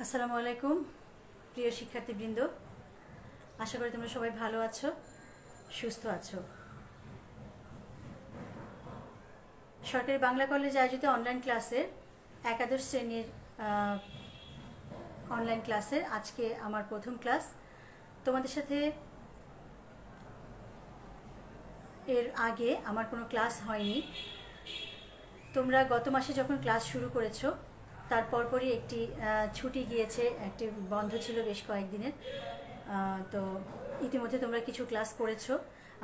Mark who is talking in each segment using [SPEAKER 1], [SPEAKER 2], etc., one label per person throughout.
[SPEAKER 1] আসসালামু আলাইকুম প্রিয় শিক্ষার্থীবৃন্দ, আশা করি তোমরা সবাই ভালো আছো, সুস্থ আছো। সরকারি বাংলা কলেজ আয়োজিত অনলাইন ক্লাসের একাদশ শ্রেণীর অনলাইন ক্লাসের আজকে আমার প্রথম ক্লাস। তোমাদের সাথে এর আগে আমার কোনো ক্লাস হয়নি। তোমরা গত মাসে যখন ক্লাস শুরু করেছো তার পরপরই একটি ছুটি গিয়েছে, একটি বন্ধ ছিল বেশ কয়েকদিনের। তো ইতিমধ্যে তোমরা কিছু ক্লাস করেছো,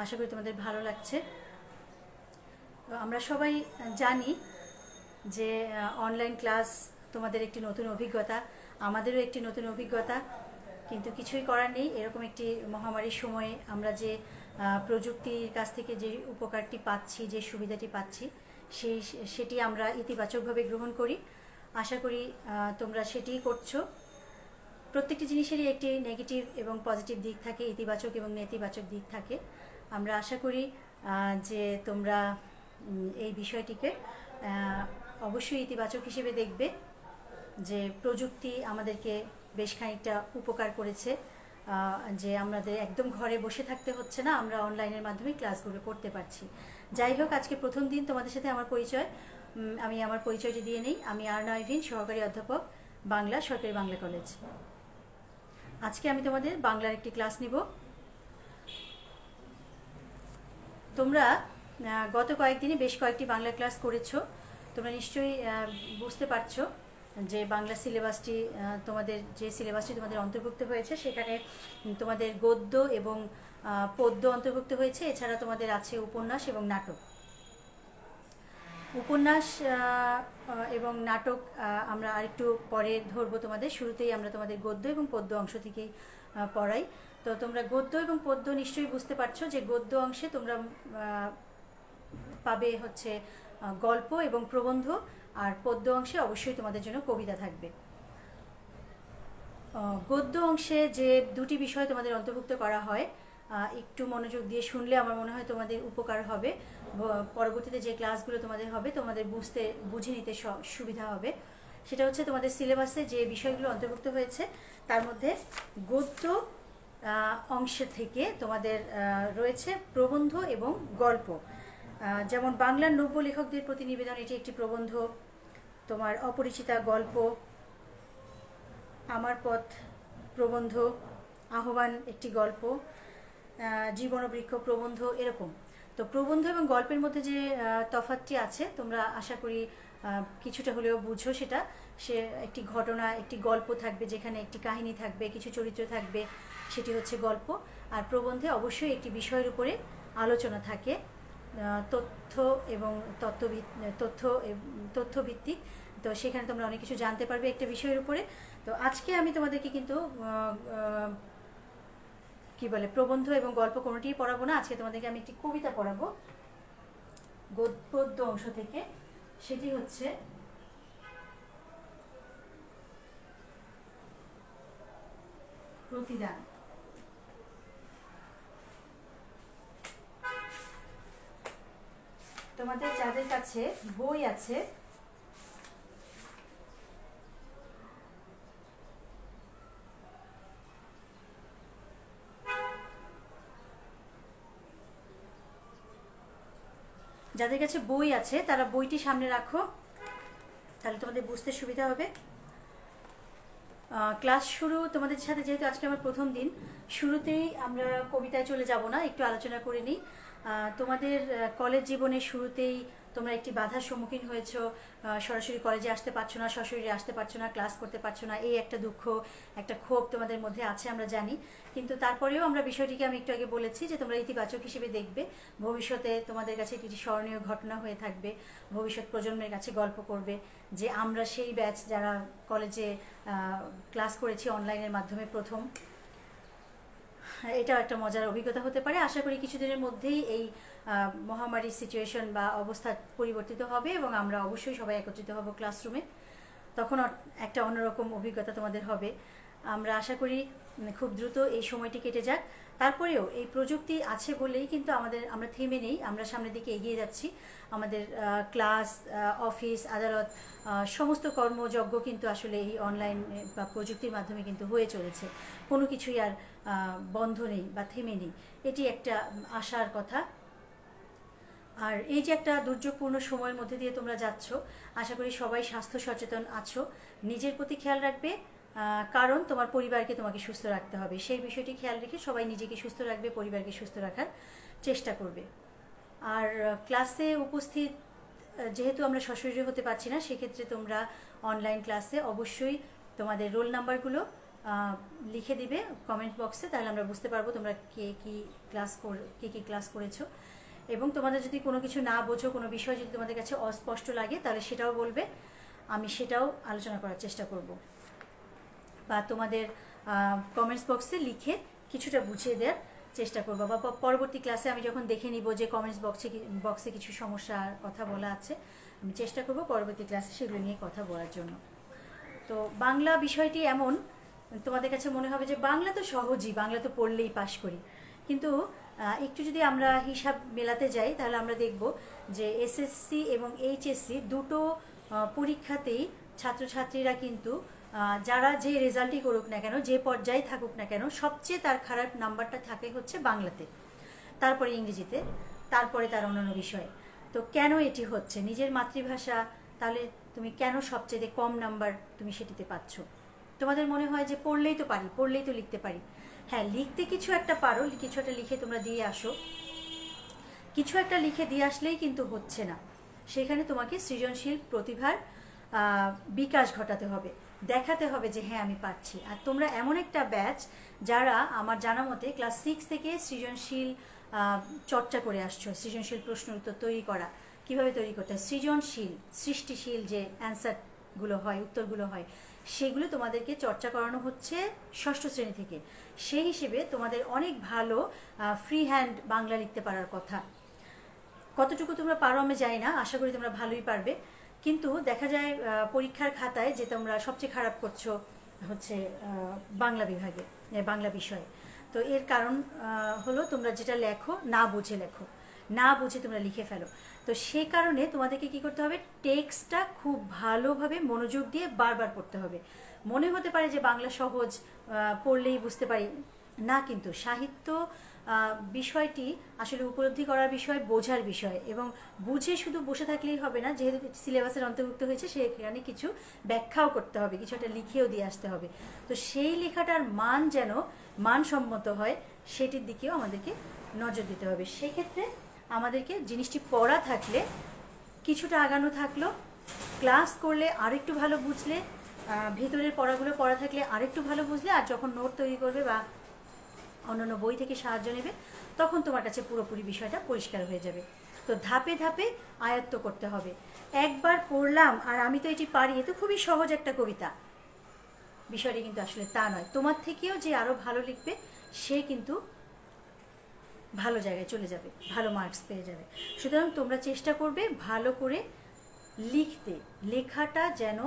[SPEAKER 1] আশা করি তোমাদের ভালো লাগছে। আমরা সবাই জানি যে অনলাইন ক্লাস তোমাদের একটি নতুন অভিজ্ঞতা, আমাদেরও একটি নতুন অভিজ্ঞতা, কিন্তু কিছুই করার নেই। এরকম একটি মহামারীর সময়ে আমরা যে প্রযুক্তির কাছ থেকে যে উপকারটি পাচ্ছি, যে সুবিধাটি পাচ্ছি, সেটি আমরা ইতিবাচকভাবে গ্রহণ করি। আশা করি তোমরা সেটিই করছো। প্রত্যেকটি জিনিসেরই একটি নেগেটিভ এবং পজিটিভ দিক থাকে, ইতিবাচক এবং নেতিবাচক দিক থাকে। আমরা আশা করি যে তোমরা এই বিষয়টিকে অবশ্যই ইতিবাচক হিসেবে দেখবে, যে প্রযুক্তি আমাদেরকে বেশ খানিকটা উপকার করেছে, যে আমাদের একদম ঘরে বসে থাকতে হচ্ছে না, আমরা অনলাইনের মাধ্যমে ক্লাসগুলো করতে পারছি। যাই হোক, আজকে প্রথম দিন তোমাদের সাথে আমার পরিচয়। আমি আমার পরিচয়টি দিয়ে নেই। আমি আরনা আইভিন, সহকারী অধ্যাপক, বাংলা, সরকারি বাংলা কলেজ। আজকে আমি তোমাদের বাংলার একটি ক্লাস নিব। তোমরা গত কয়েকদিনে বেশ কয়েকটি বাংলা ক্লাস করেছো। তোমরা নিশ্চয়ই বুঝতে পারছো যে বাংলা সিলেবাসটি তোমাদের অন্তর্ভুক্ত হয়েছে, সেখানে তোমাদের গদ্য এবং পদ্য অন্তর্ভুক্ত হয়েছে। এছাড়া তোমাদের আছে উপন্যাস এবং নাটক। উপন্যাস এবং নাটক আমরা আরেকটু পরে ধরবো তোমাদের। শুরুতেই আমরা তোমাদের গদ্য এবং পদ্য অংশ থেকেই পড়াই। তো তোমরা গদ্য এবং পদ্য নিশ্চয়ই বুঝতে পারছো যে গদ্য অংশে তোমরা পাবে হচ্ছে গল্প এবং প্রবন্ধ, আর পদ্য অংশে অবশ্যই তোমাদের জন্য কবিতা থাকবে। গদ্য অংশে যে দুটি বিষয় তোমাদের অন্তর্ভুক্ত করা হয়, একটু মনোযোগ দিয়ে শুনলে আমার মনে হয় তোমাদের উপকার হবে। পরবর্তীতে যে ক্লাসগুলো তোমাদের হবে, তোমাদের বুঝে নিতে সুবিধা হবে। সেটা হচ্ছে তোমাদের সিলেবাসে যে বিষয়গুলো অন্তর্ভুক্ত হয়েছে তার মধ্যে গদ্য অংশ থেকে তোমাদের রয়েছে প্রবন্ধ এবং গল্প। যেমন বাংলার নব্য লেখকদের প্রতি নিবেদন, এটি একটি প্রবন্ধ। তোমার অপরিচিতা গল্প, আমার পথ প্রবন্ধ, আহ্বান একটি গল্প, জীবনবৃক্ষ প্রবন্ধ, এরকম। তো প্রবন্ধ এবং গল্পের মধ্যে যে তফাৎটি আছে তোমরা আশা করি কিছুটা হলেও বুঝো। সে একটি ঘটনা, একটি গল্প থাকবে, যেখানে একটি কাহিনী থাকবে, কিছু চরিত্র থাকবে, সেটি হচ্ছে গল্প। আর প্রবন্ধে অবশ্যই একটি বিষয়ের উপরে আলোচনা থাকে, তথ্য এবং তথ্যভিত্তিক। তো সেখানে তোমরা অনেক কিছু জানতে পারবে একটা বিষয়ের উপরে। তো আজকে আমি তোমাদেরকে কিন্তু প্রবন্ধ এবং গল্প কোনোটিই পড়াবো না। আজকে তোমাদেরকে আমি একটি কবিতা পড়াবো পদ্য অংশ থেকে। সেটি হচ্ছে প্রতিদান। তোমাদের যাদের কাছে বই আছে, তারা বইটি সামনে রাখো, তাহলে তোমাদের বুঝতে সুবিধা হবে। ক্লাস শুরু তোমাদের সাথে, যেহেতু আজকে আমার প্রথম দিন, শুরুতেই আমরা কবিতায় চলে যাব না, একটু আলোচনা করে নিই। তোমাদের কলেজ জীবনের শুরুতেই তোমরা একটি বাধার সম্মুখীন হয়েছো, সরাসরি কলেজে আসতে পারছো না, সশরীরে আসতে পারছো না, ক্লাস করতে পারছো না, এই একটা দুঃখ, একটা ক্ষোভ তোমাদের মধ্যে আছে, আমরা জানি। কিন্তু তারপরেও আমরা বিষয়টিকে আমি একটু আগে বলেছি যে তোমরা ইতিবাচক হিসেবে দেখবে। ভবিষ্যতে তোমাদের কাছে একটি স্মরণীয় ঘটনা হয়ে থাকবে, ভবিষ্যৎ প্রজন্মের কাছে গল্প করবে যে আমরা সেই ব্যাচ যারা কলেজে ক্লাস করেছি অনলাইনের মাধ্যমে প্রথম। এটাও একটা মজার অভিজ্ঞতা হতে পারে। আশা করি কিছুদিনের মধ্যেই এই মহামারীর সিচুয়েশন বা অবস্থা পরিবর্তিত হবে এবং আমরা অবশ্যই সবাই একত্রিত হব ক্লাসরুমে। তখন একটা অন্যরকম অভিজ্ঞতা তোমাদের হবে। আমরা আশা করি খুব দ্রুত এই সময়টি কেটে যাক। তারপরেও এই প্রযুক্তি আছে বলেই কিন্তু আমরা থেমে নেই, আমরা সামনের দিকে এগিয়ে যাচ্ছি। আমাদের ক্লাস, অফিস, আদালত, সমস্ত কর্মযজ্ঞ কিন্তু আসলে এই অনলাইন বা প্রযুক্তির মাধ্যমে কিন্তু হয়ে চলেছে। কোনো কিছুই আর বন্ধ নেই বা থেমে নেই, এটি একটা আশার কথা। আর এই যে একটা দুর্যোগপূর্ণ সময়ের মধ্যে দিয়ে তোমরা যাচ্ছ, আশা করি সবাই স্বাস্থ্য সচেতন আছো, নিজের প্রতি খেয়াল রাখবে, কারণ তোমার পরিবারকে তোমাকে সুস্থ রাখতে হবে। সেই বিষয়টি খেয়াল রেখে সবাই নিজেকে সুস্থ রাখবে, পরিবারকে সুস্থ রাখার চেষ্টা করবে। আর ক্লাসে উপস্থিত যেহেতু আমরা সশরীরে হতে পারছি না, সেক্ষেত্রে তোমরা অনলাইন ক্লাসে অবশ্যই তোমাদের রোল নাম্বারগুলো লিখে দিবে কমেন্ট বক্সে, তাহলে আমরা বুঝতে পারবো তোমরা কে কী ক্লাস করেছো। এবং তোমাদের যদি কোনো কিছু না বোঝো, কোনো বিষয় যদি তোমাদের কাছে অস্পষ্ট লাগে, তাহলে সেটাও বলবে, আমি সেটাও আলোচনা করার চেষ্টা করব। বা তোমাদের কমেন্টস বক্সে লিখে কিছুটা বুঝিয়ে দেওয়ার চেষ্টা করবো, বা পরবর্তী ক্লাসে আমি যখন দেখে নিব যে কমেন্টস বক্সে কিছু সমস্যার কথা বলা আছে, আমি চেষ্টা করব পরবর্তী ক্লাসে সেগুলো নিয়ে কথা বলার জন্য। তো বাংলা বিষয়টি এমন, তোমাদের কাছে মনে হবে যে বাংলা তো সহজই, বাংলা তো পড়লেই পাশ করি, কিন্তু একটু যদি আমরা হিসাব মেলাতে যাই, তাহলে আমরা দেখব যে এসএসসি এবং এইচএসসি দুটো পরীক্ষাতেই ছাত্রছাত্রীরা কিন্তু যারা যে রেজাল্টই করুক না কেন, যে পর্যায়ে থাকুক না কেন, সবচেয়ে তার খারাপ নাম্বারটা থাকে হচ্ছে বাংলাতে, তারপরে ইংরেজিতে, তারপরে তার অন্যান্য বিষয়ে। তো কেন এটি হচ্ছে? নিজের মাতৃভাষা, তাহলে তুমি কেন সবচেয়ে কম নাম্বার তুমি সেটিতে পাচ্ছ? তোমাদের মনে হয় যে পড়লেই তো পারি, পড়লেই তো লিখতে পারি। হ্যাঁ, লিখতে কিছু একটা পারো, কিছু একটা লিখে তোমরা দিয়ে আসো, কিছু একটা লিখে দিয়ে আসলেই কিন্তু হচ্ছে না। সেখানে তোমাকে সৃজনশীল প্রতিভার বিকাশ ঘটাতে হবে, দেখাতে হবে যে হ্যাঁ আমি পারছি। আর তোমরা এমন একটা ব্যাচ যারা আমার জানা মতে ক্লাস 6 থেকে সৃজনশীল চর্চা করে আসছো, সৃজনশীল প্রশ্ন উত্তর তৈরি করা, কিভাবে তৈরি করতে হয়, সৃজনশীল সৃষ্টিশীল যে অ্যান্সারগুলো হয়, উত্তরগুলো হয়, সেগুলো তোমাদেরকে চর্চা করানো হচ্ছে 6ষ্ঠ শ্রেণী থেকে। সেই হিসেবে তোমাদের অনেক ভালো ফ্রি হ্যান্ড বাংলা লিখতে পারার কথা। কতটুকু তোমরা পারো আমি জানি না, আশা করি তোমরা ভালোই পারবে। কিন্তু দেখা যায় পরীক্ষার খাতায় যে তোমরা সবচেয়ে খারাপ করছো হচ্ছে বাংলা বিভাগে, বাংলা বিষয়ে। তো এর কারণ হলো তোমরা যেটা লেখো না বুঝে লেখো, না বুঝে তোমরা লিখে ফেলো। তো সেই কারণে তোমাদেরকে কি করতে হবে, টেক্সটটা খুব ভালোভাবে মনোযোগ দিয়ে বারবার পড়তে হবে। মনে হতে পারে যে বাংলা সহজ, পড়লেই বুঝতে পারি না, কিন্তু সাহিত্য বিষয়টি আসলে উপলব্ধি করার বিষয়, বোঝার বিষয়। এবং বুঝে শুধু বসে থাকলেই হবে না, যেহেতু সিলেবাসের অন্তর্ভুক্ত হয়েছে সেখানে কিছু ব্যাখ্যাও করতে হবে, কিছু একটা লিখেও দিয়ে আসতে হবে। তো সেই লেখাটার মান যেন মানসম্মত হয়, সেটির দিকেও আমাদেরকে নজর দিতে হবে। সেক্ষেত্রে আমাদেরকে জিনিসটি পড়া থাকলে কিছুটা আগানো থাকলো, ক্লাস করলে আরেকটু ভালো বুঝলে, ভেতরের পড়াগুলো পড়া থাকলে আরেকটু ভালো বুঝলে, আর যখন নোট তৈরি করবে বা অন্যান্য বই থেকে সাহায্য নেবে, তখন তোমার কাছে পুরোপুরি বিষয়টা পরিষ্কার হয়ে যাবে। তো ধাপে ধাপে আয়ত্ত করতে হবে। একবার পড়লাম আর আমি তো এটি পারি, এ তো খুবই সহজ একটা কবিতা, বিষয়টি কিন্তু আসলে তা নয়। তোমার থেকেও যে আরও ভালো লিখবে সে কিন্তু ভালো জায়গায় চলে যাবে, ভালো মার্কস পেয়ে যাবে। সুতরাং তোমরা চেষ্টা করবে ভালো করে লিখতে, লেখাটা যেন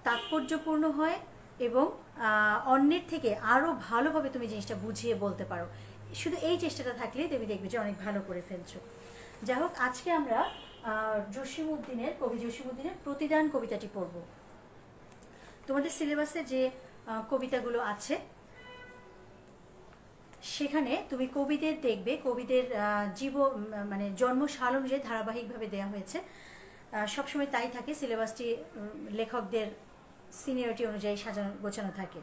[SPEAKER 1] তাৎপর্যপূর্ণ হয় এবং অন্যের থেকে আরও ভালোভাবে তুমি জিনিসটা বুঝিয়ে বলতে পারো। শুধু এই চেষ্টাটা থাকলেই তুমি দেখবে যে অনেক ভালো করে ফেলছো। যাই হোক, আজকে আমরা কবি জসীমউদ্দিনের প্রতিদান কবিতাটি পড়ব। তোমাদের সিলেবাসে যে কবিতাগুলো আছে সেখানে তুমি কবিদের দেখবে, কবিদের মানে জন্ম সাল অনুযায়ী ধারাবাহিকভাবে দেওয়া হয়েছে, সবসময় তাই থাকে। সিলেবাসটি লেখকদের সিনিয়রিটি অনুযায়ী সাজানো গোছানো থাকে।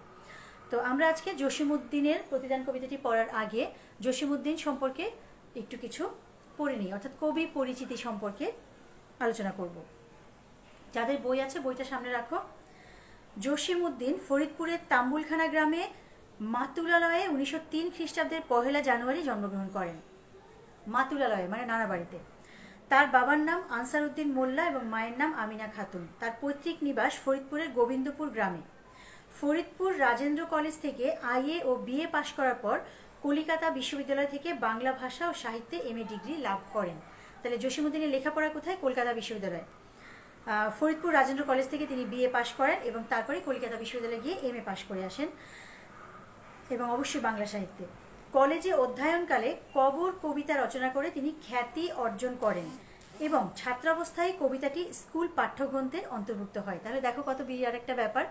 [SPEAKER 1] তো আমরা আজকে জসীমউদ্দিনের প্রতিদান কবিতাটি পড়ার আগে জসীমউদ্দিন সম্পর্কে একটু কিছু পড়ে নিই, অর্থাৎ কবি পরিচিতি সম্পর্কে আলোচনা করব। যাদের বই আছে বইটা সামনে রাখো। জসীমউদ্দিন ফরিদপুরের তাম্বুলখানা গ্রামে মাতুলালয়ে 1903 খ্রিস্টাব্দের 1 জানুয়ারি জন্মগ্রহণ করেন। মাতুলালয়ে মানে নানা বাড়িতে। তার বাবার নাম আনসার উদ্দিন মোল্লা এবং মায়ের নাম আমিনা খাতুন। তার পৈতৃক নিবাস ফরিদপুরের গোবিন্দপুর গ্রামে। ফরিদপুর রাজেন্দ্র কলেজ থেকে আইএ ও বিএ পাশ করার পর কলিকাতা বিশ্ববিদ্যালয় থেকে বাংলা ভাষা ও সাহিত্যে এমএ ডিগ্রি লাভ করেন। তাহলে জসীমউদ্দিনের লেখাপড়া কোথায়? কলকাতা বিশ্ববিদ্যালয়। ফরিদপুর রাজেন্দ্র কলেজ থেকে তিনি বিএ পাশ করেন এবং তারপরে কলকাতা বিশ্ববিদ্যালয়ে গিয়ে এমএ পাশ করে আসেন। এবং অবশ্যই বাংলা সাহিত্যে। কলেজে অধ্যয়নকালে কবর কবিতা রচনা করে তিনি খ্যাতি অর্জন করেন এবং ছাত্রাবস্থায় কবিতাটি স্কুল পাঠ্যগ্রন্থের অন্তর্ভুক্ত হয়। তাহলে দেখো কত বিরাট একটা ব্যাপার,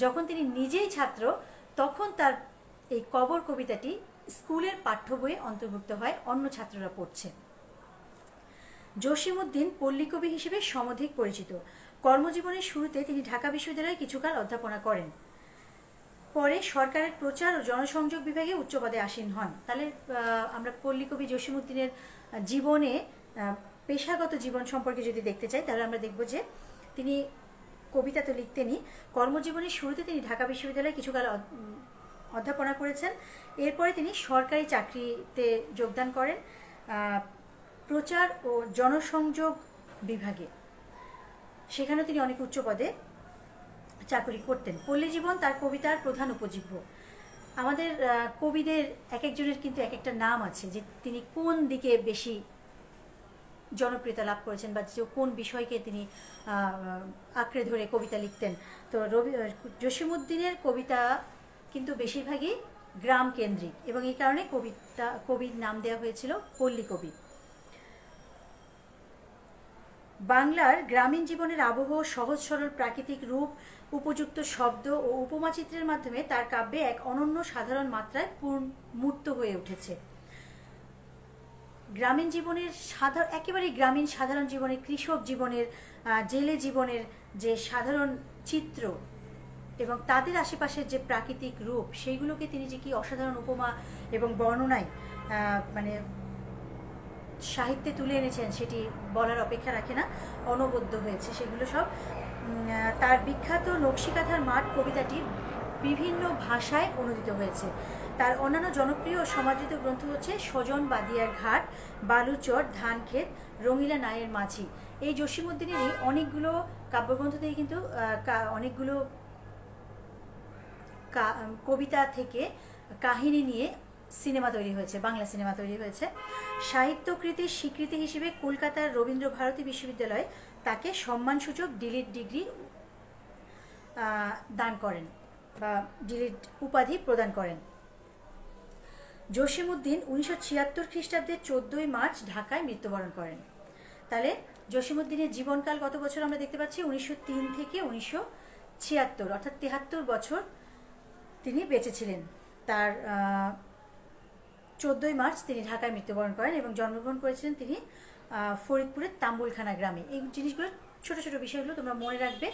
[SPEAKER 1] যখন তিনি নিজেই ছাত্র তখন তার এই কবর কবিতাটি স্কুলের পাঠ্য বইয়ে অন্তর্ভুক্ত হয়, অন্য ছাত্ররা পড়ছে। জসিমউদ্দিন পল্লীকবি হিসেবে সমধিক পরিচিত। কর্মজীবনের শুরুতে তিনি ঢাকা বিশ্ববিদ্যালয়ে কিছুকাল অধ্যাপনা করেন, পরে সরকারের প্রচার ও জনসংযোগ বিভাগে উচ্চ পদে আসীন হন। তাহলে আমরা পল্লীকবি জসিমউদ্দিনের জীবনে পেশাগত জীবন সম্পর্কে যদি দেখতে চাই, তাহলে আমরা দেখব যে তিনি কবিতা তো লিখতেনই, কর্মজীবনের শুরুতে তিনি ঢাকা বিশ্ববিদ্যালয়ে কিছুকাল অধ্যাপনা করেছেন। এরপরে তিনি সরকারি চাকরিতে যোগদান করেন প্রচার ও জনসংযোগ বিভাগে, সেখানেও তিনি অনেক উচ্চ পদে চাকরি করতেন। পল্লী জীবন তার কবিতার প্রধান উপজীব্য। আমাদের কবিদের এক একজনের কিন্তু এক একটা নাম আছে, যে তিনি কোন দিকে বেশি জনপ্রিয়তা লাভ করেছেন বা কোন বিষয়কে তিনি আঁকড়ে ধরে কবিতা লিখতেন। তো জসিমউদ্দিনের কবিতা কিন্তু বেশিরভাগই গ্রাম কেন্দ্রিক এবং এই কারণে কবির নাম দেওয়া হয়েছিল পল্লী কবি। বাংলার গ্রামীণ জীবনের আবহ, সহজ সরল প্রাকৃতিক রূপ, উপযুক্ত শব্দ ও উপমাচিত্রের মাধ্যমে তার কাব্যে এক অনন্য সাধারণ মাত্রায় মূর্ত হয়ে উঠেছে। গ্রামীণ জীবনের একেবারে গ্রামীণ সাধারণ জীবনের, কৃষক জীবনের, জেলে জীবনের যে সাধারণ চিত্র এবং তাদের আশেপাশের যে প্রাকৃতিক রূপ, সেইগুলোকে তিনি যে কি অসাধারণ উপমা এবং বর্ণনায় মানে সাহিত্যে তুলে এনেছেন সেটি বলার অপেক্ষা রাখে না, অনবদ্য হয়েছে সেগুলো সব। তার বিখ্যাত নকশিকাঁথার মাঠ কবিতাটি বিভিন্ন ভাষায় অনুদিত হয়েছে। তার অন্যান্য জনপ্রিয় ও সমাদৃত গ্রন্থ হচ্ছে সজন বাদিয়ার ঘাট, বালুচর, ধানক্ষেত, রঙিলা নায়ের মাঝি। এই জসিমউদ্দিনেরই অনেকগুলো কাব্যগ্রন্থ থেকে কিন্তু অনেকগুলো কবিতা থেকে কাহিনী নিয়ে সিনেমা তৈরি হয়েছে, বাংলা সিনেমা তৈরি হয়েছে। সাহিত্যকৃতির স্বীকৃতি হিসেবে কলকাতার রবীন্দ্র ভারতী বিশ্ববিদ্যালয় তাকে সম্মানসূচক ডিলিট ডিগ্রি দান করেন বা ডিলিট উপাধি প্রদান করেন। জসিমউদ্দিন 1976 খ্রিস্টাব্দের 14 মার্চ ঢাকায় মৃত্যুবরণ করেন। তাহলে জসিমউদ্দিনের জীবনকাল কত বছর আমরা দেখতে পাচ্ছি? 1903 থেকে 1976, অর্থাৎ 73 বছর তিনি বেঁচে ছিলেন। তার 14 মার্চ তিনি ঢাকায় মৃত্যুবরণ করেন এবং জন্মগ্রহণ করেছিলেন তিনি ফরিদপুরের তাম্বুলখানা গ্রামে। এই জিনিসগুলো ছোট ছোট বিষয়গুলো তোমরা মনে রাখবে।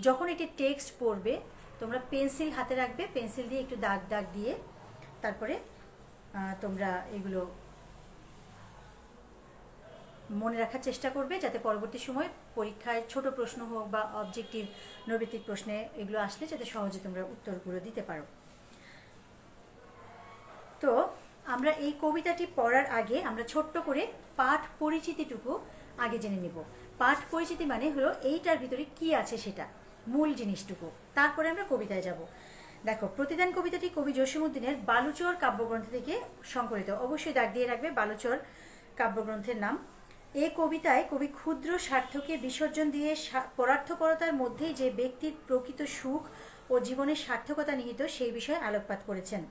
[SPEAKER 1] যখন একটি টেক্সট পড়বে তোমরা পেন্সিল হাতে রাখবে, পেন্সিল দিয়ে একটু দাগ দাগ দিয়ে তারপরে তোমরা এগুলো মনে রাখার চেষ্টা করবে, যাতে পরবর্তী সময় পরীক্ষায় ছোট প্রশ্ন হোক বা অবজেক্টিভ নৈর্ব্যক্তিক প্রশ্নে এগুলো আসলে যাতে সহজে তোমরা উত্তরগুলো দিতে পারো। তো আমরা এই কবিতাটি পড়ার আগে আমরা ছোট্ট করে পাঠ পরিচিতিটুকু আগে জেনে নেব। পাঠ পরিচিতি মানে হলো এইটার ভিতরে কি আছে সেটা, মূল জিনিসটুকু, তারপরে আমরা কবিতায় যাব। দেখো, প্রতিদান কবিতাটি কবি জসিমউদ্দিনের বালুচর কাব্যগ্রন্থ থেকে সংকলিত। অবশ্যই দাগ দিয়ে রাখবে বালুচর কাব্যগ্রন্থের নাম। এই কবিতায় কবি ক্ষুদ্র স্বার্থকে বিসর্জন দিয়ে পরার্থপরতার মধ্যেই যে ব্যক্তির প্রকৃত সুখ ও জীবনের সার্থকতা নিহিত সেই বিষয়ে আলোকপাত করেছেন।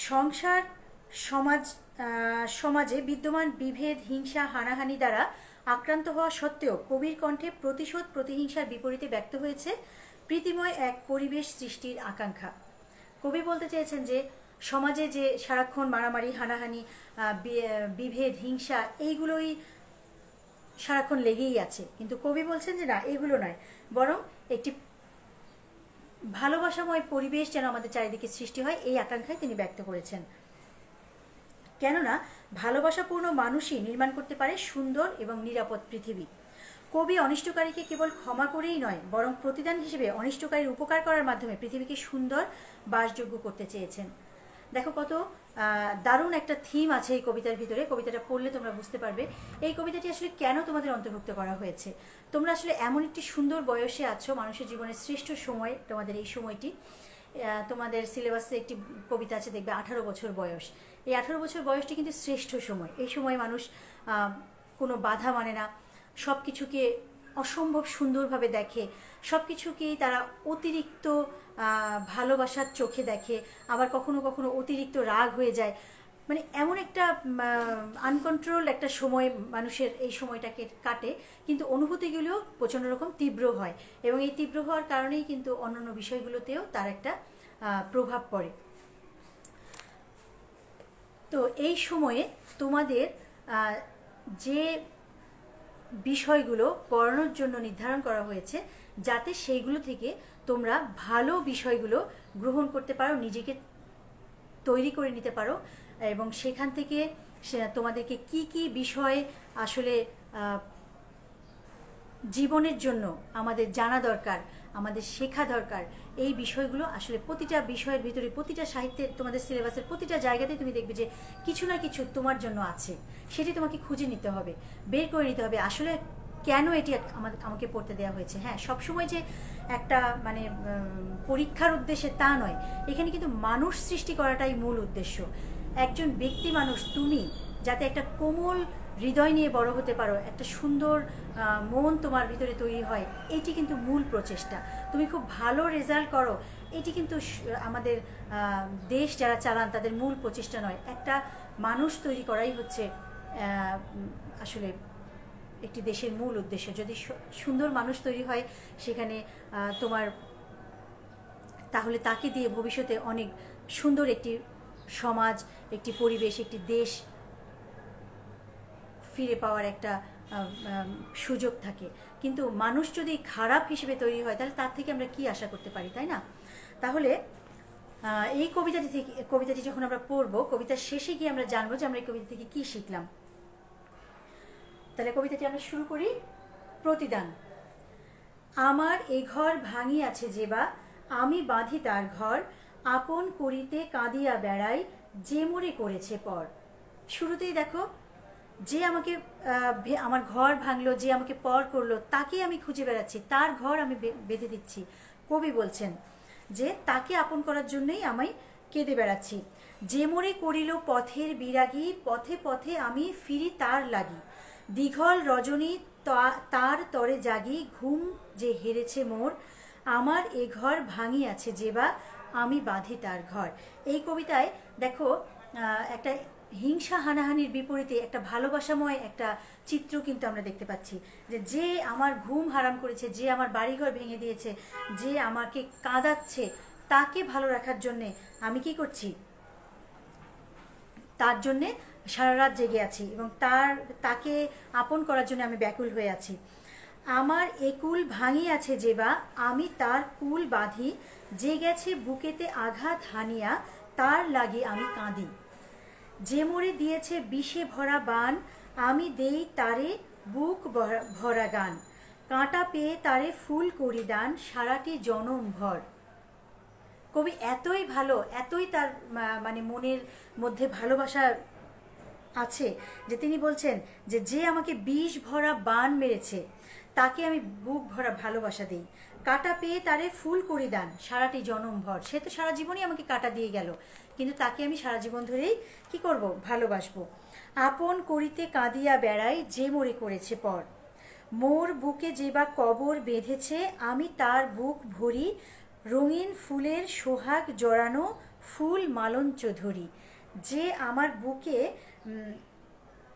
[SPEAKER 1] সংসার সমাজে বিদ্যমান বিভেদ, হিংসা, হানাহানি দ্বারা আক্রান্ত হওয়া সত্ত্বেও কবির কণ্ঠে প্রতিশোধ, প্রতিহিংসার বিপরীতে ব্যক্ত হয়েছে প্রীতিময় এক পরিবেশ সৃষ্টির আকাঙ্ক্ষা। কবি বলতে চেয়েছেন যে সমাজে যে সারাক্ষণ মারামারি, হানাহানি, বিভেদ, হিংসা এইগুলোই সারাক্ষণ লেগেই আছে, কিন্তু কবি বলছেন যে না, এগুলো নয়, বরং একটি ভালোবাসাময় পরিবেশ যেন আমাদের চারিদিকে সৃষ্টি হয়, এই আকাঙ্ক্ষায় তিনি ব্যক্ত করেছেন। কেননা ভালোবাসাপূর্ণ মানুষই নির্মাণ করতে পারে সুন্দর এবং নিরাপদ পৃথিবী। কবি অনিষ্টকারীকে কেবল ক্ষমা করেই নয়, বরং প্রতিদান হিসেবে অনিষ্টকারীর উপকার করার মাধ্যমে পৃথিবীকে সুন্দর বাসযোগ্য করতে চেয়েছেন। দেখো কত দারুণ একটা থিম আছে এই কবিতার ভিতরে। কবিতাটা পড়লে তোমরা বুঝতে পারবে এই কবিতাটি আসলে কেন তোমাদের অন্তর্ভুক্ত করা হয়েছে। তোমরা আসলে এমন একটি সুন্দর বয়সে আছো, মানুষের জীবনের শ্রেষ্ঠ সময় তোমাদের এই সময়টি। তোমাদের সিলেবাসে একটি কবিতা আছে, দেখবে 18 বছর বয়স। এই 18 বছর বয়সটি কিন্তু শ্রেষ্ঠ সময়। এই সময় মানুষ কোনো বাধা মানে না, সব কিছুকে অসম্ভব সুন্দরভাবে দেখে, সব কিছুকেই তারা অতিরিক্ত ভালোবাসার চোখে দেখে, আবার কখনো কখনো অতিরিক্ত রাগ হয়ে যায়। মানে এমন একটা আনকন্ট্রোল একটা সময় মানুষের এই সময়টাকে কাটে, কিন্তু অনুভূতিগুলো প্রচণ্ড রকম তীব্র হয়, এবং এই তীব্র হওয়ার কারণেই কিন্তু অন্যান্য বিষয়গুলোতেও তার একটা প্রভাব পড়ে। তো এই সময়ে তোমাদের যে বিষয়গুলো পড়ানোর জন্য নির্ধারণ করা হয়েছে, যাতে সেইগুলো থেকে তোমরা ভালো বিষয়গুলো গ্রহণ করতে পারো, নিজেকে তৈরি করে নিতে পারো, এবং সেখান থেকে তোমাদেরকে কি কি বিষয় আসলে জীবনের জন্য আমাদের জানা দরকার, আমাদের শেখা দরকার, এই বিষয়গুলো আসলে প্রতিটা বিষয়ের ভিতরে, প্রতিটা সাহিত্যের তোমাদের সিলেবাসের প্রতিটা জায়গাতেই তুমি দেখবে যে কিছু না কিছু তোমার জন্য আছে। সেটি তোমাকে খুঁজে নিতে হবে, বের করে নিতে হবে আসলে কেন এটি আমাকে পড়তে দেওয়া হয়েছে। হ্যাঁ, সবসময় যে একটা মানে পরীক্ষার উদ্দেশ্যে তা নয়, এখানে কিন্তু মানুষ সৃষ্টি করাটাই মূল উদ্দেশ্য। একজন ব্যক্তি মানুষ তুমি যাতে একটা কোমল হৃদয় নিয়ে বড় হতে পারো, একটা সুন্দর মন তোমার ভিতরে তৈরি হয়, এটি কিন্তু মূল প্রচেষ্টা। তুমি খুব ভালো রেজাল্ট করো, এটি কিন্তু আমাদের দেশ যারা চালান তাদের মূল প্রচেষ্টা নয়। একটা মানুষ তৈরি করাই হচ্ছে আসলে একটি দেশের মূল উদ্দেশ্য। যদি সুন্দর মানুষ তৈরি হয় সেখানে তোমার, তাহলে তাকে দিয়ে ভবিষ্যতে অনেক সুন্দর একটি সমাজ, একটি পরিবেশ, একটি দেশ ফিরে পাওয়ার একটা সুযোগ থাকে। কিন্তু মানুষ যদি খারাপ হিসেবে তৈরি হয় তাহলে তার থেকে আমরা কি আশা করতে পারি, তাই না? তাহলে এই কবিতাটি যখন আমরা পড়বো, কবিতার শেষে গিয়ে আমরা জানবো যে আমরা এই কবিতা থেকে কী শিখলাম। তাহলে কবিতাটি আমরা শুরু করি। প্রতিদান। আমার এ ঘর ভাঙিয়াছে যেবা, আমি বাঁধি তার ঘর, আপন করিতে কাঁদিয়া বেড়াই, যে মোরে করেছে পর। শুরুতেই দেখো, যে আমাকে আমার ঘর ভাঙলো, যে আমাকে পর করলো, তাকে আমি খুঁজে বেড়াচ্ছি, তার ঘর আমি বেঁধে দিচ্ছি। কবি বলছেন যে তাকে আপন করার জন্যই আমি কেঁদে বেড়াচ্ছি। যে মোরে করিল পথের বিরাগী, পথে পথে আমি ফিরি তার লাগি, দীঘল রজনী তার তরে জাগি, ঘুম যে হেরেছে মোর, আমার এ ঘর ভাঙিয়াছে যেবা, আমি বাঁধি তার ঘর। এই কবিতায় দেখো একটা হিংসা হানাহানির বিপরীতে একটা ভালোবাসাময় একটা চিত্র কিন্তু আমরা দেখতে পাচ্ছি। যে আমার ঘুম হারাম করেছে, যে আমার বাড়িঘর ভেঙে দিয়েছে, যে আমাকে কাঁদাচ্ছে, তাকে ভালো রাখার জন্যে আমি কি করছি, তার জন্যে সারা রাত জেগে আছি, এবং তাকে আপন করার জন্য আমি ব্যাকুল হয়ে আছি। আমার একুল ভাঙিয়াছে যেবা, আমি তার কুল বাঁধি, যে গেছে বুকেতে আঘাত হানিয়া, তার লাগি আমি কাঁদি। যে মোরে দিয়েছে বিষে ভরা বান, আমি দেই তারে বুক ভরা গান, কাঁটা পেয়ে তারে ফুল করি দান, সারাটি জনম ভর। কবি এতই ভালো, এতই তার মানে মনের মধ্যে ভালোবাসা আছে যে তিনি বলছেন যে আমাকে বিষ ভরা বান মেরেছে, তাকে আমি বুক ভরা ভালোবাসা দিই, কাটা পেয়ে তারে ফুল করি দান, সারাটি জনম ভর। সে তো সারা জীবনই আমাকে কাটা দিয়ে গেল, কিন্তু তাকে আমি সারা জীবন ধরেই কি করব, ভালোবাসবো। আপন করিতে কাঁদিয়া বেড়াই, যে মোরে করেছে পর, মোর বুকে যে বা কবর বেঁধেছে, আমি তার বুক ভরি, রঙিন ফুলের সোহাগ জড়ানো, ফুল মালঞ্চ ধরি। যে আমার বুকে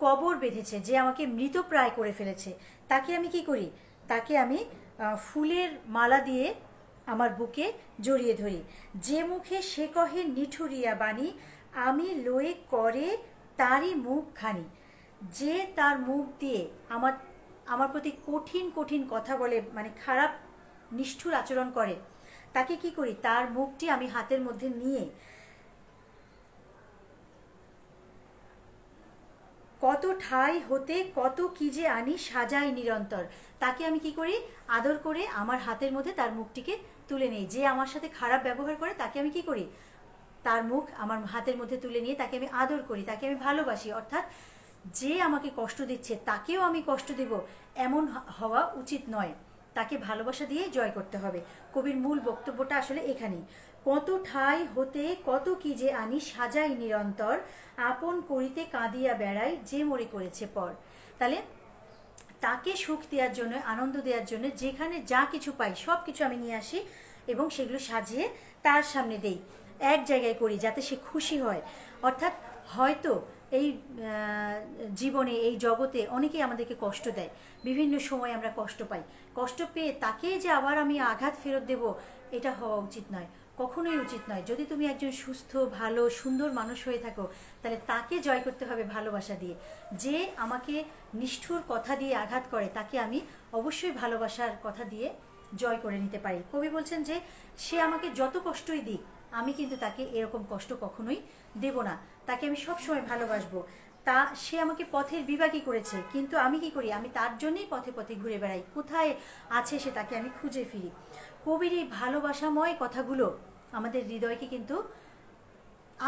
[SPEAKER 1] কবর বেঁধেছে, যে আমাকে মৃতপ্রায় করে ফেলেছে, তাকে আমি কি করি, তাকে আমি ফুলের মালা দিয়ে আমার বুকে জড়িয়ে ধরি। যে মুখে সে কহে নিঠুরিয়া বাণী, আমি লয়ে করে তারই মুখ খানি। যে তার মুখ দিয়ে আমার প্রতি কঠিন কঠিন কথা বলে, মানে খারাপ নিষ্ঠুর আচরণ করে, তাকে কি করি, তার মুখটি আমি হাতের মধ্যে নিয়ে কত ঠাই হতে কত কি যে আনি সাজাই নিরন্তর। তাকে আমি কি করি, আদর করে আমার হাতের মধ্যে তার মুখটিকে তুলে নেই। যে আমার সাথে খারাপ ব্যবহার করে তাকে আমি কি করি, তার মুখ আমার হাতের মধ্যে তুলে নিয়ে তাকে আমি আদর করি, তাকে আমি ভালোবাসি। অর্থাৎ যে আমাকে কষ্ট দিচ্ছে তাকেও আমি কষ্ট দেব, এমন হওয়া উচিত নয়। তাকে ভালোবাসা দিয়ে জয় করতে হবে। কবির মূল বক্তব্যটা আসলে এখানেই। কত ঠাই হতে কত কি যে আনি সাজাই নিরন্তর, আপন করিতে কাঁদিয়া বেড়াই, যে মোরে করেছে পর। তাহলে তাকে সুখ দেওয়ার জন্য, আনন্দ দেওয়ার জন্য যেখানে যা কিছু পাই সব কিছু আমি নিয়ে আসি এবং সেগুলো সাজিয়ে তার সামনে দেই, এক জায়গায় করি যাতে সে খুশি হয়। অর্থাৎ হয়তো এই জীবনে, এই জগতে অনেকেই আমাদেরকে কষ্ট দেয়, বিভিন্ন সময় আমরা কষ্ট পাই। কষ্ট পেয়ে তাকে যে আবার আমি আঘাত ফেরত দেব, এটা হওয়া উচিত নয়, কখনোই উচিত নয়। যদি তুমি একজন সুস্থ, ভালো, সুন্দর মানুষ হয়ে থাকো, তাহলে তাকে জয় করতে হবে ভালোবাসা দিয়ে। যে আমাকে নিষ্ঠুর কথা দিয়ে আঘাত করে, তাকে আমি অবশ্যই ভালোবাসার কথা দিয়ে জয় করে নিতে পারি। কবি বলছেন যে সে আমাকে যত কষ্টই দিক, আমি কিন্তু তাকে এরকম কষ্ট কখনোই দেব না, তাকে আমি সবসময় ভালোবাসবো। তা সে আমাকে পথের বিভাগী করেছে, কিন্তু আমি কি করি, আমি তার জন্যই পথে পথে ঘুরে বেড়াই, কোথায় আছে সে তাকে আমি খুঁজে ফিরি। কবির এই ভালোবাসাময় কথাগুলো আমাদের হৃদয়কে কিন্তু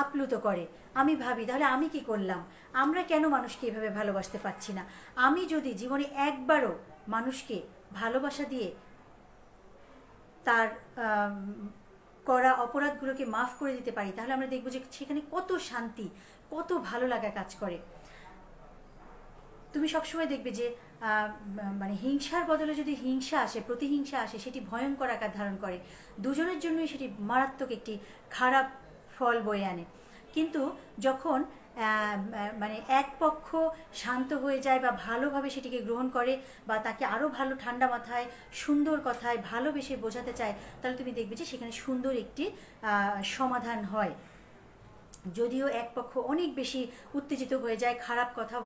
[SPEAKER 1] আপ্লুত করে। আমি ভাবি তাহলে আমি কি করলাম, আমরা কেন মানুষকে এভাবে ভালোবাসতে পারছি না? আমি যদি জীবনে একবারও মানুষকে ভালোবাসা দিয়ে তার করা অপরাধগুলোকে মাফ করে দিতে পারি, তাহলে আমরা দেখব যে সেখানে কত শান্তি, কত ভালো লাগা কাজ করে। তুমি সবসময় দেখবে যে মানে হিংসার বদলে যদি হিংসা আসে, প্রতিহিংসা আসে, সেটি ভয়ঙ্কর আকার ধারণ করে, দুজনের জন্যই সেটি মারাত্মক একটি খারাপ ফল বয়ে আনে। কিন্তু যখন মানে এক পক্ষ শান্ত হয়ে যায় বা ভালোভাবে সেটিকে গ্রহণ করে বা তাকে আরও ভালো ঠান্ডা মাথায় সুন্দর কথায় ভালোবেসে বোঝাতে চায়, তাহলে তুমি দেখবে যে সেখানে সুন্দর একটি সমাধান হয়। যদিও এক পক্ষ অনেক বেশি উত্তেজিত হয়ে যায়, খারাপ কথা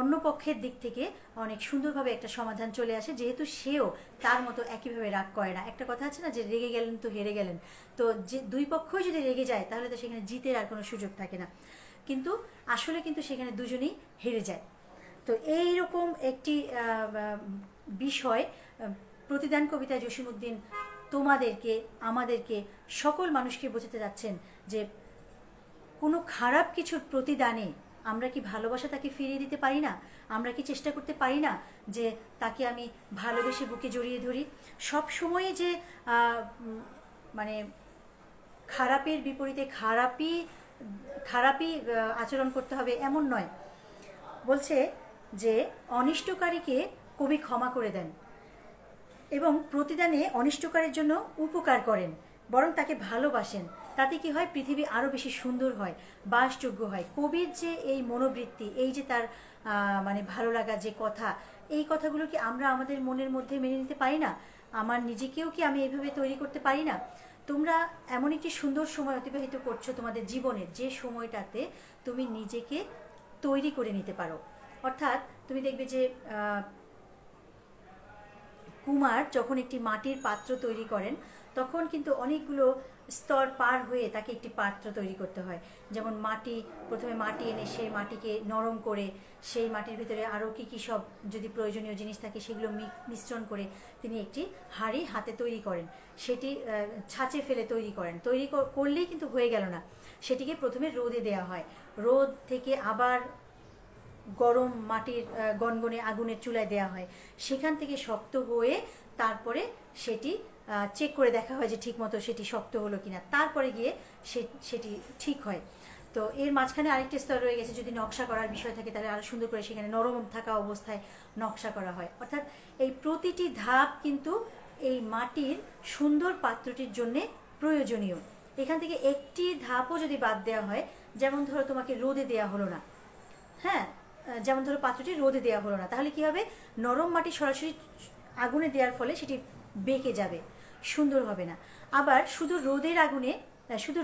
[SPEAKER 1] অন্য পক্ষের দিক থেকে অনেক সুন্দরভাবে একটা সমাধান চলে আসে, যেহেতু সেও তার মতো একইভাবে রাগ করে না। একটা কথা আছে না যে রেগে গেলেন তো হেরে গেলেন, তো যে দুই পক্ষই যদি রেগে যায় তাহলে তো সেখানে জিতের আর কোনো সুযোগ থাকে না, কিন্তু আসলে কিন্তু সেখানে দুজনেই হেরে যায়। তো এইরকম একটি বিষয় প্রতিদান কবিতায় জসিমউদ্দিন তোমাদেরকে, আমাদেরকে, সকল মানুষকে বোঝাতে যাচ্ছেন যে কোনো খারাপ কিছুর প্রতিদানে আমরা কি ভালোবাসা তাকে ফিরিয়ে দিতে পারি না? আমরা কি চেষ্টা করতে পারি না যে তাকে আমি ভালোবেসে বুকে জড়িয়ে ধরি? সব সময় যে মানে খারাপের বিপরীতে খারাপই আচরণ করতে হবে এমন নয়। বলছে যে অনিষ্টকারীকে কবি ক্ষমা করে দেন এবং প্রতিদানে অনিষ্টকারীর জন্য উপকার করেন, বরং তাকে ভালোবাসেন। তাতে কি হয়, পৃথিবী আরও বেশি সুন্দর হয়, বাসযোগ্য হয়। কবির যে এই মনোবৃত্তি, এই যে তার মানে ভালো লাগা যে কথা, এই কথাগুলো কি আমরা আমাদের মনের মধ্যে মেনে নিতে পারি না? আমার নিজেকেও কি আমি এইভাবে তৈরি করতে পারি না? তোমরা এমন একটি সুন্দর সময় অতিবাহিত করছো তোমাদের জীবনের, যে সময়টাতে তুমি নিজেকে তৈরি করে নিতে পারো। অর্থাৎ তুমি দেখবে যে কুমার যখন একটি মাটির পাত্র তৈরি করেন, তখন কিন্তু অনেকগুলো স্তর পার হয়ে তাকে একটি পাত্র তৈরি করতে হয়। যেমন প্রথমে মাটি এনে সেই মাটিকে নরম করে সেই মাটির ভিতরে আরও কী সব যদি প্রয়োজনীয় জিনিস থাকে সেগুলো মিশ্রণ করে তিনি একটি হাঁড়ি হাতে তৈরি করেন, সেটি ছাঁচে ফেলে তৈরি করেন। তৈরি করলেই কিন্তু হয়ে গেল না, সেটিকে প্রথমে রোদে দেওয়া হয়, রোদ থেকে আবার গরম মাটির গনগনে আগুনের চুলায় দেওয়া হয়, সেখান থেকে শক্ত হয়ে তারপরে সেটি চেক করে দেখা হয় যে ঠিকমতো সেটি শক্ত হলো কিনা, তারপরে গিয়ে সেটি ঠিক হয়। তো এর মাঝখানে আরেকটি স্তর রয়ে গেছে, যদি নকশা করার বিষয় থাকে তাহলে আরও সুন্দর করে সেখানে নরম থাকা অবস্থায় নকশা করা হয়। অর্থাৎ এই প্রতিটি ধাপ কিন্তু এই মাটির সুন্দর পাত্রটির জন্যে প্রয়োজনীয়। এখান থেকে একটি ধাপও যদি বাদ দেওয়া হয়, যেমন ধরো তোমাকে রোদে দেওয়া হলো না, হ্যাঁ, যেমন ধরো পাত্রটি রোদে দেওয়া হলো না, তাহলে কি হবে, নরম মাটি সরাসরি আগুনে দেওয়ার ফলে সেটি বেঁকে যাবে, সুন্দর হবে না। আবার শুধু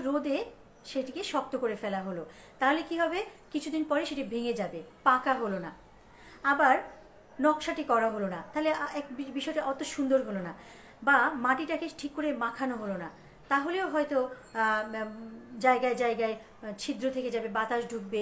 [SPEAKER 1] রোদে সেটিকে শক্ত করে ফেলা হলো, তাহলে কি হবে, কিছুদিন পরে সেটি ভেঙে যাবে, পাকা হলো না। আবার নকশাটি করা হলো না, তাহলে এক বিষয়টা অত সুন্দর হলো না। বা মাটিটাকে ঠিক করে মাখানো হলো না, তাহলেও হয়তো জায়গায় জায়গায় ছিদ্র থেকে যাবে, বাতাস ঢুকবে,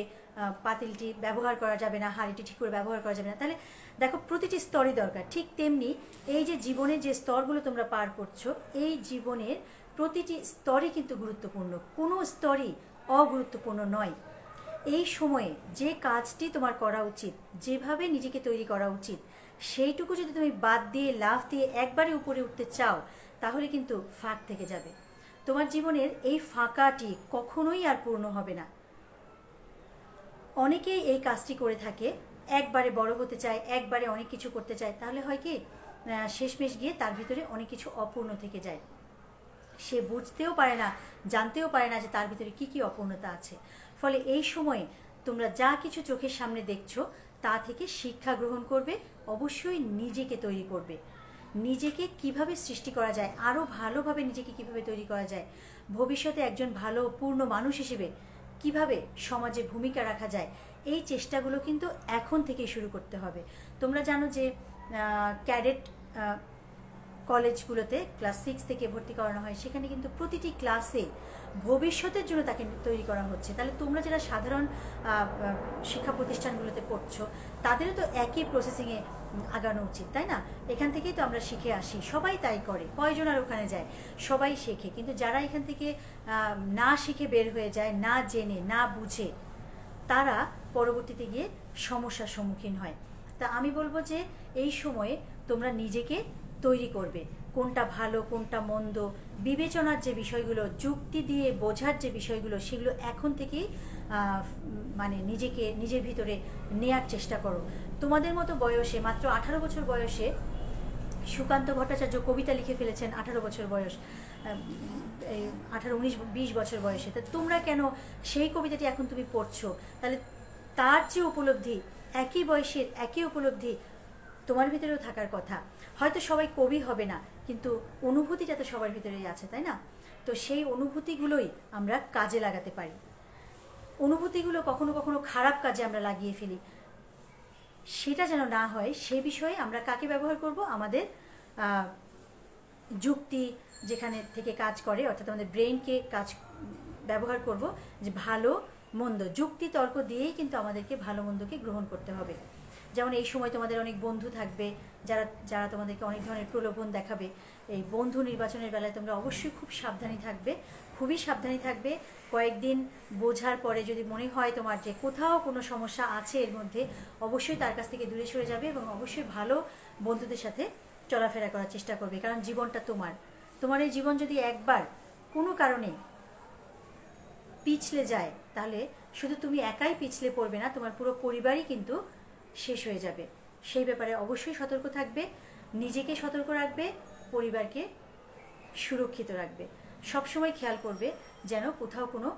[SPEAKER 1] পাতিলটি ব্যবহার করা যাবে না, হাঁড়িটি ঠিক করে ব্যবহার করা যাবে না। তাহলে দেখো প্রতিটি স্তরই দরকার। ঠিক তেমনি এই যে জীবনের যে স্তরগুলো তোমরা পার করছো, এই জীবনের প্রতিটি স্তরই কিন্তু গুরুত্বপূর্ণ, কোনো স্তরই অগুরুত্বপূর্ণ নয়। এই সময়ে যে কাজটি তোমার করা উচিত, যেভাবে নিজেকে তৈরি করা উচিত, সেইটুকু যদি তুমি বাদ দিয়ে লাফ দিয়ে একবারে উপরে উঠতে চাও, তাহলে কিন্তু ফাঁক থেকে যাবে। তোমার জীবনের এই ফাঁকাটি কখনোই আর পূর্ণ হবে না। অনেকেই এই কাজটি করে থাকে, একবারে বড় হতে চায়, একবারে অনেক কিছু করতে চায়, তাহলে হয় কি শেষমেশ গিয়ে তার ভিতরে অনেক কিছু অপূর্ণ থেকে যায়। সে বুঝতেও পারে না, জানতেও পারে না যে তার ভিতরে কি কি অপূর্ণতা আছে। ফলে এই সময়ে তোমরা যা কিছু চোখের সামনে দেখছো তা থেকে শিক্ষা গ্রহণ করবে, অবশ্যই নিজেকে তৈরি করবে। নিজেকে কিভাবে সৃষ্টি করা যায়, আরও ভালোভাবে নিজেকে কিভাবে তৈরি করা যায়, ভবিষ্যতে একজন ভালো পূর্ণ মানুষ হিসেবে কিভাবে সমাজে ভূমিকা রাখা যায়, এই চেষ্টাগুলো কিন্তু এখন থেকেই শুরু করতে হবে। তোমরা জানো যে ক্যাডেট কলেজগুলোতে ক্লাস 6 থেকে ভর্তি করানো হয়, সেখানে কিন্তু প্রতিটি ক্লাসে ভবিষ্যতের জন্য তাকে তৈরি করা হচ্ছে। তাহলে তোমরা যারা সাধারণ শিক্ষা প্রতিষ্ঠানগুলোতে পড়ছো তাদেরও তো একই প্রসেসিংয়ে আগানো উচিত, তাই না? এখান থেকেই তো আমরা শিখে আসি, সবাই তাই করে, কয়জন আর ওখানে যায়, সবাই শেখে। কিন্তু যারা এখান থেকে না শিখে বের হয়ে যায়, না জেনে না বুঝে, তারা পরবর্তীতে গিয়ে সমস্যার সম্মুখীন হয়। তা আমি বলবো যে এই সময়ে তোমরা নিজেকে তৈরি করবে, কোনটা ভালো কোনটা মন্দ বিবেচনার যে বিষয়গুলো, যুক্তি দিয়ে বোঝার যে বিষয়গুলো, সেগুলো এখন থেকেই মানে নিজেকে নিজের ভিতরে নেয়ার চেষ্টা করো। তোমাদের মতো বয়সে, মাত্র 18 বছর বয়সে সুকান্ত ভট্টাচার্য কবিতা লিখে ফেলেছেন, 18 বছর বয়স, 18, 19, 20 বছর বয়সে। তা তোমরা কেন সেই কবিতাটি এখন তুমি পড়ছো? তাহলে তার যে উপলব্ধি, একই বয়সের একই উপলব্ধি তোমার ভিতরেও থাকার কথা। হয়তো সবাই কবি হবে না, কিন্তু অনুভূতিটা তো সবার ভিতরেই আছে, তাই না? তো সেই অনুভূতিগুলোই আমরা কাজে লাগাতে পারি। অনুভূতিগুলো কখনো কখনো খারাপ কাজে আমরা লাগিয়ে ফেলি, সেটা যেন না হয় সে বিষয়ে আমরা কাকে ব্যবহার করব? আমাদের যুক্তি যেখানে থেকে কাজ করে, অর্থাৎ আমাদের ব্রেনকে ব্যবহার করব, যে ভালো মন্দ যুক্তি তর্ক দিয়েই কিন্তু আমাদেরকে ভালো মন্দকে গ্রহণ করতে হবে। যেমন এই সময় তোমাদের অনেক বন্ধু থাকবে যারা যারা তোমাদেরকে অনেক ধরনের প্রলোভন দেখাবে। এই বন্ধু নির্বাচনের বেলায় তোমরা অবশ্যই খুব সাবধানী থাকবে, খুবই সাবধানী থাকবে। কয়েকদিন বোঝার পরে যদি মনে হয় তোমার যে কোথাও কোনো সমস্যা আছে এর মধ্যে, অবশ্যই তার কাছ থেকে দূরে সরে যাবে এবং অবশ্যই ভালো বন্ধুদের সাথে চলাফেরা করার চেষ্টা করবে। কারণ জীবনটা তোমার এই জীবন যদি একবার কোনো কারণে পিছলে যায়, তাহলে শুধু তুমি একাই পিছলে পড়বে না, তোমার পুরো পরিবারই কিন্তু শেষ হয়ে যাবে। সেই ব্যাপারে অবশ্যই সতর্ক থাকবে, নিজেকে সতর্ক রাখবে, পরিবারকে সুরক্ষিত রাখবে। সবসময় খেয়াল করবে যেন কোথাও কোনো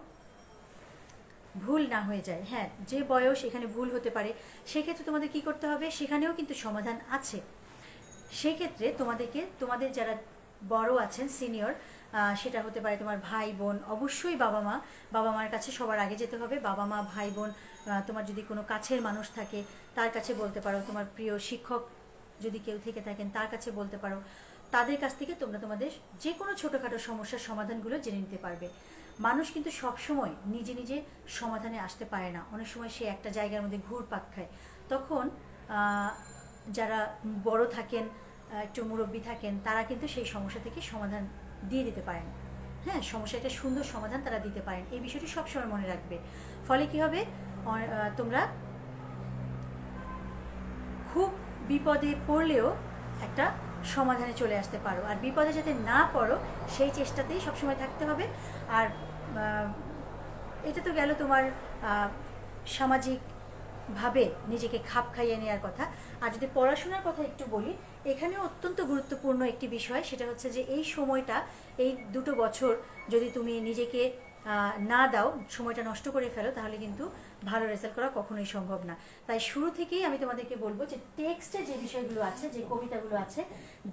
[SPEAKER 1] ভুল না হয়ে যায়। হ্যাঁ, যে বয়স এখানে ভুল হতে পারে, সেক্ষেত্রে তোমাদের কি করতে হবে? সেখানেও কিন্তু সমাধান আছে। সেক্ষেত্রে তোমাদের যারা বড় আছেন, সিনিয়র, সেটা হতে পারে তোমার ভাই বোন, অবশ্যই বাবা মার কাছে সবার আগে যেতে হবে। বাবা মা, ভাই বোন, তোমার যদি কোনো কাছের মানুষ থাকে তার কাছে বলতে পারো, তোমার প্রিয় শিক্ষক যদি কেউ থেকে থাকেন তার কাছে বলতে পারো। তাদের কাছ থেকে তোমরা তোমাদের যে কোনো ছোটোখাটো সমস্যার সমাধানগুলো জেনে নিতে পারবে। মানুষ কিন্তু সবসময় নিজে নিজে সমাধানে আসতে পারে না, অনেক সময় সে একটা জায়গার মধ্যে ঘুরপাক খায়। তখন যারা বড় থাকেন, একটু মুরব্বী থাকেন, তারা কিন্তু সেই সমস্যা থেকে সমাধান দিয়ে দিতে পারেন। হ্যাঁ, সমস্যার একটা সুন্দর সমাধান তারা দিতে পারেন, এই বিষয়টি সবসময় মনে রাখবে। ফলে কি হবে? তোমরা খুব বিপদে পড়লেও একটা সমাধানে চলে আসতে পারো। আর বিপদে যাতে না পড়ো সেই চেষ্টাতেই সবসময় থাকতে হবে। আর এটা তো গেল তোমার সামাজিকভাবে নিজেকে খাপ খাইয়ে নেওয়ার কথা। আর যদি পড়াশোনার কথা একটু বলি, এখানেও অত্যন্ত গুরুত্বপূর্ণ একটি বিষয়, সেটা হচ্ছে যে এই সময়টা, এই 2 বছর যদি তুমি নিজেকে না দাও, সময়টা নষ্ট করে ফেলো, তাহলে কিন্তু ভালো রেজাল্ট করা কখনোই সম্ভব না। তাই শুরু থেকেই আমি তোমাদেরকে বলবো যে টেক্সটে যে বিষয়গুলো আছে, যে কবিতাগুলো আছে,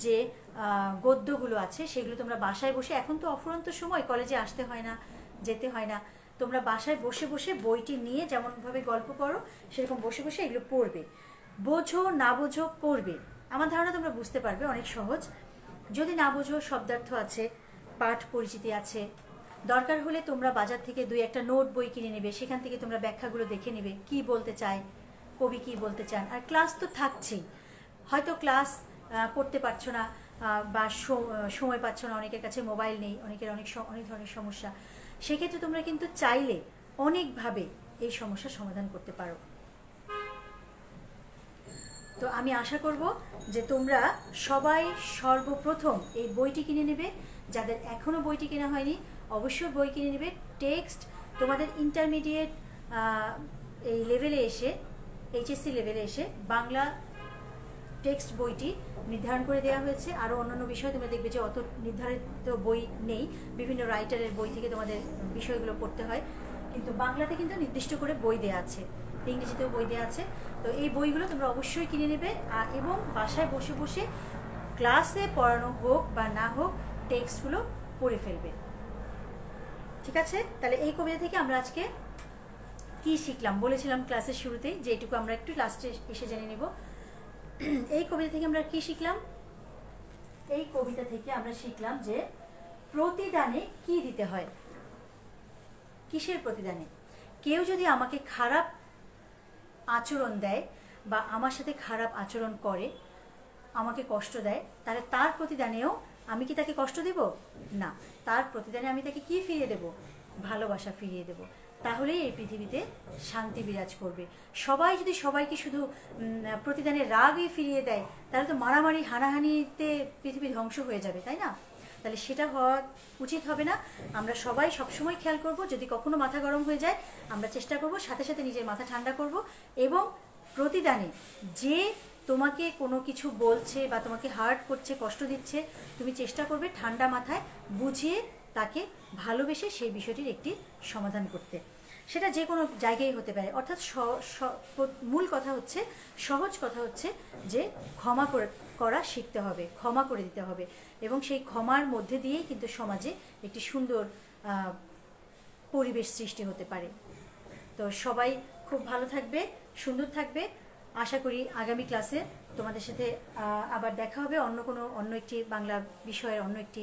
[SPEAKER 1] যে গদ্যগুলো আছে, সেগুলো তোমরা বাসায় বসে, এখন তো অফুরন্ত সময়, কলেজে আসতে হয় না, যেতে হয় না, তোমরা বাসায় বসে বসে বইটি নিয়ে যেমনভাবে গল্প পড়ো সেরকম বসে বসে এগুলো পড়বে। বোঝো না বোঝো পড়বে, আমার ধারণা তোমরা বুঝতে পারবে, অনেক সহজ। যদি না বোঝো, শব্দার্থ আছে, পাঠ পরিচিতি আছে, দরকার হলে তোমরা বাজার থেকে 2-1টা নোট বই কিনে নেবে, সেখান থেকে তোমরা ব্যাখ্যাগুলো দেখে নেবে, কি বলতে চায় কবি, কি বলতে চান। আর ক্লাস তো থাকছেই, হয়তো ক্লাস করতে পারছো না বা সময় পাচ্ছ না, অনেকের কাছে মোবাইল নেই, অনেকের অনেক ধরনের সমস্যা, সেক্ষেত্রে তোমরা কিন্তু চাইলে অনেকভাবে এই সমস্যার সমাধান করতে পারো। তো আমি আশা করব যে তোমরা সবাই সর্বপ্রথম এই বইটি কিনে নেবে। যাদের এখনও বইটি কেনা হয়নি, অবশ্যই বই কিনে নেবে। টেক্সট তোমাদের ইন্টারমিডিয়েট এই লেভেলে এসে, এইচএসসি লেভেলে এসে বাংলা টেক্সট বইটি নির্ধারণ করে দেওয়া হয়েছে। আরও অন্যান্য বিষয় তোমরা দেখবে যে অত নির্ধারিত বই নেই, বিভিন্ন রাইটারের বই থেকে তোমাদের বিষয়গুলো পড়তে হয়, কিন্তু বাংলাতে কিন্তু নির্দিষ্ট করে বই দেওয়া আছে, ইংরেজিতেও বই দেওয়া আছে। তো এই বইগুলো তোমরা অবশ্যই কিনে নেবে, এবং বাসায় বসে বসে ক্লাসে পড়ানো হোক বা না হোক টেক্সটগুলো পড়ে ফেলবে। ঠিক আছে, তাহলে এই কবিতা থেকে আমরা আজকে কি শিখলাম? বলেছিলাম ক্লাসের শুরুতেই যে এটুকু আমরা একটু লাস্টে এসে জেনে নেব। এই কবিতা থেকে আমরা কি শিখলাম? এই কবিতা থেকে আমরা শিখলাম যে প্রতিদানে কি দিতে হয়। কিসের প্রতিদানে? কেউ যদি আমাকে খারাপ আচরণ দেয় বা আমার সাথে খারাপ আচরণ করে, আমাকে কষ্ট দেয়, তাহলে তার প্রতিদানেও আমি কি তাকে কষ্ট দেব? না, তার প্রতিদানে আমি তাকে কি ফিরিয়ে দেব? ভালোবাসা ফিরিয়ে দেব। তাহলেই এই পৃথিবীতে শান্তি বিরাজ করবে। সবাই যদি সবাইকে শুধু প্রতিদানে রাগই ফিরিয়ে দেয়, তাহলে তো মারামারি হানাহানিতে পৃথিবী ধ্বংস হয়ে যাবে, তাই না? তাহলে সেটা হওয়া উচিত হবে না। আমরা সবাই সবসময় খেয়াল করব, যদি কখনো মাথা গরম হয়ে যায় আমরা চেষ্টা করব সাথে সাথে নিজের মাথা ঠান্ডা করব, এবং প্রতিদানে যে তোমাকে কোনো কিছু বলছে বা তোমাকে হার্ট করছে, কষ্ট দিচ্ছে, তুমি চেষ্টা করবে ঠান্ডা মাথায় বুঝিয়ে তাকে ভালোবেসে সেই বিষয়টির একটি সমাধান করতে। সেটা যে কোনো জায়গায় হতে পারে। অর্থাৎ মূল কথা হচ্ছে, সহজ কথা হচ্ছে যে ক্ষমা করা শিখতে হবে, ক্ষমা করে দিতে হবে, এবং সেই ক্ষমার মধ্যে দিয়েই কিন্তু সমাজে একটি সুন্দর পরিবেশ সৃষ্টি হতে পারে। তো সবাই খুব ভালো থাকবে, সুন্দর থাকবে। আশা করি আগামী ক্লাসে তোমাদের সাথে আবার দেখা হবে অন্য একটি বাংলা বিষয়ের অন্য একটি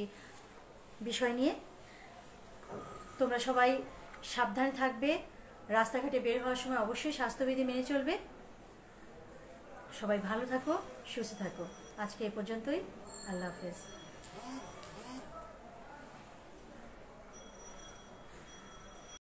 [SPEAKER 1] বিষয় নিয়ে। তোমরা সবাই সাবধানে থাকবে, রাস্তাঘাটে বের হওয়ার সময় অবশ্যই স্বাস্থ্যবিধি মেনে চলবে। সবাই ভালো থাকো, সুস্থ থাকো। আজকে এ পর্যন্তই। আল্লাহ হাফেজ।